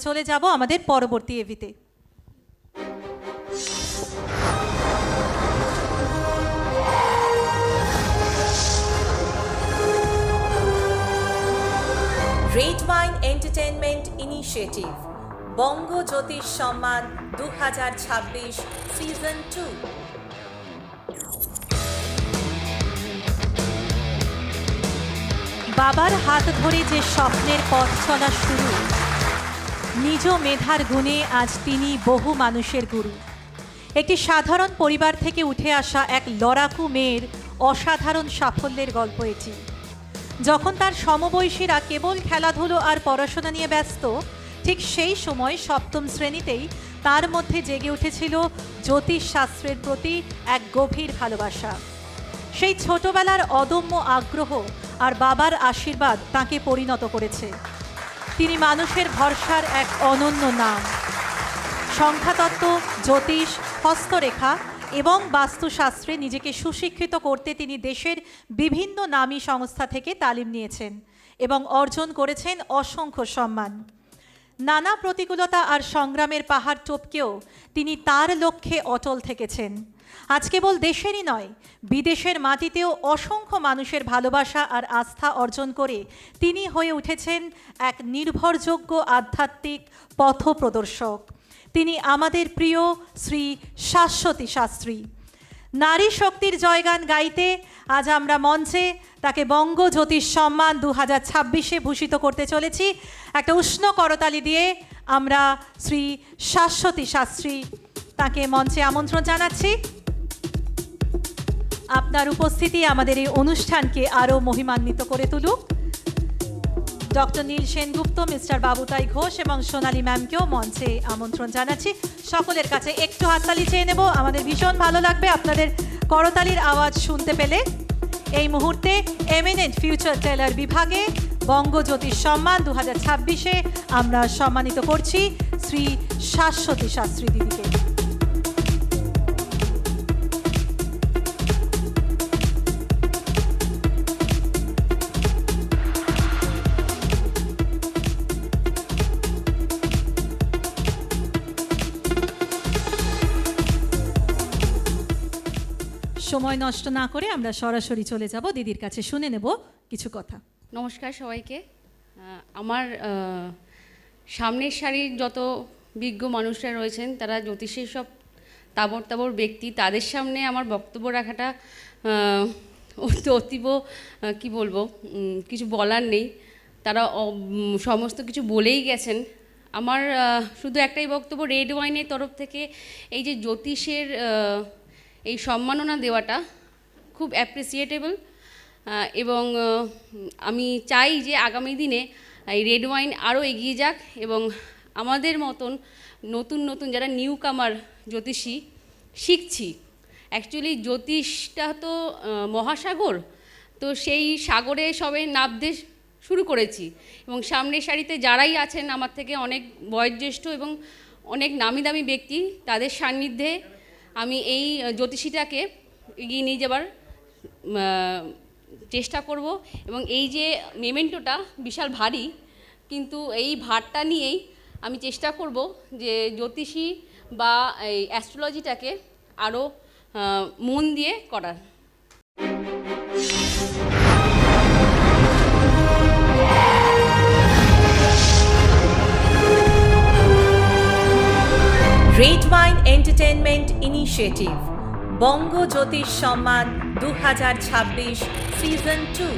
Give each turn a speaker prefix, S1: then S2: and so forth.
S1: চলে যাব আমাদের পরবর্তী এভিতে।
S2: রেড ওয়াইন এন্টারটেইনমেন্ট ইনিশিয়েটিভ বঙ্গ জ্যোতিষ সম্মান 2026 সিজন 2।
S1: বাবার হাত ধরে যে স্বপ্নের পথ চলা শুরু, নিজ মেধার গুণে আজ তিনি বহু মানুষের গুরু। একটি সাধারণ পরিবার থেকে উঠে আসা এক লড়াকু মেয়ের অসাধারণ সাফল্যের গল্প এটি। যখন তার সমবয়সীরা কেবল খেলাধুলো আর পড়াশোনা নিয়ে ব্যস্ত, ঠিক সেই সময় সপ্তম শ্রেণীতেই তার মধ্যে জেগে উঠেছিল জ্যোতিষ শাস্ত্রের প্রতি এক গভীর ভালোবাসা। সেই ছোটবেলার অদম্য আগ্রহ আর বাবার আশীর্বাদ তাকে পরিণত করেছে। তিনি মানুষের ভরসার এক অনন্য নাম। সংখ্যাতত্ত্ব, জ্যোতিষ, হস্তরেখা এবং বাস্তুশাস্ত্রে নিজেকে সুশিক্ষিত করতে তিনি দেশের বিভিন্ন নামী সংস্থা থেকে তালিম নিয়েছেন এবং অর্জন করেছেন অসংখ্য সম্মান। নানা প্রতিকূলতা আর সংগ্রামের পাহাড় টপকেও তিনি তার লক্ষ্যে অটল থেকেছেন। আজ কেবল দেশেরই নয়, বিদেশের মাটিতেও অসংখ্য মানুষের ভালোবাসা আর আস্থা অর্জন করে তিনি হয়ে উঠেছেন এক নির্ভরযোগ্য আধ্যাত্মিক পথপ্রদর্শক। তিনি আমাদের প্রিয় শ্রী শাশ্বতী শাস্ত্রী। নারী শক্তির জয়গান গাইতে আজ আমরা মঞ্চে তাকে বঙ্গ জ্যোতিষ সম্মান 2026 ভূষিত করতে চলেছি। একটা উষ্ণ করতালি দিয়ে আমরা শ্রী শাশ্বতী শাস্ত্রী তাকে মঞ্চে আমন্ত্রণ জানাচ্ছি। আপনার উপস্থিতি আমাদের এই অনুষ্ঠানকে আরও মহিমান্বিত করে তুলুক। ডক্টর নীল সেনগুপ্ত, মিস্টার বাবুতাই ঘোষ এবং সোনালী ম্যামকেও মঞ্চে আমন্ত্রণ জানাচ্ছি। সকলের কাছে একটু হাততালি চেয়ে নেব, আমাদের ভীষণ ভালো লাগবে আপনাদের করতালির আওয়াজ শুনতে পেলে। এই মুহূর্তে এমিনেন্ট ফিউচার টেলার বিভাগে বঙ্গ জ্যোতিষ সম্মান 2026 আমরা সম্মানিত করছি শ্রী শাশ্বতী শাস্ত্রী দিদিকে। সময় নষ্ট না করে আমরা সরাসরি চলে যাব দিদির কাছে, শুনে নেব কিছু কথা।
S3: নমস্কার সবাইকে। আমার সামনের সারির যত বিজ্ঞ মানুষরা রয়েছেন তারা জ্যোতিষের সব তাবর তাবর ব্যক্তি, তাদের সামনে আমার বক্তব্য রাখাটা অতীব কি বলবো, কিছু বলার নেই। তারা সমস্ত কিছু বলেই গেছেন। আমার শুধু একটাই বক্তব্য, রেড ওয়াইনের তরফ থেকে এই যে জ্যোতিষের এই সম্মাননা দেওয়াটা খুব অ্যাপ্রিসিয়েটেবল এবং আমি চাই যে আগামী দিনে এই রেড ওয়াইন আরও এগিয়ে যাক এবং আমাদের মতন নতুন নতুন যারা নিউ কামার জ্যোতিষী শিখছি। অ্যাকচুয়ালি জ্যোতিষটা তো মহাসাগর, তো সেই সাগরে সবে নামতে শুরু করেছি এবং সামনের সারিতে যারাই আছেন আমার থেকে অনেক বয়োজ্যেষ্ঠ এবং অনেক নামি দামি ব্যক্তি, তাদের সান্নিধ্যে আমি এই জ্যোতিষীটাকে এগিয়ে নিয়ে যাবার চেষ্টা করব এবং এই যে মেমেন্টোটা বিশাল ভারী, কিন্তু এই ভারটা নিয়েই আমি চেষ্টা করব যে জ্যোতিষী বা এই অ্যাস্ট্রোলজিটাকে আরও মন দিয়ে করার।
S2: রেড ওয়াইন এন্টারটেইনমেন্ট ইনিশিয়েটিভ বঙ্গ জ্যোতিষ সম্মান 2026 সিজন 2।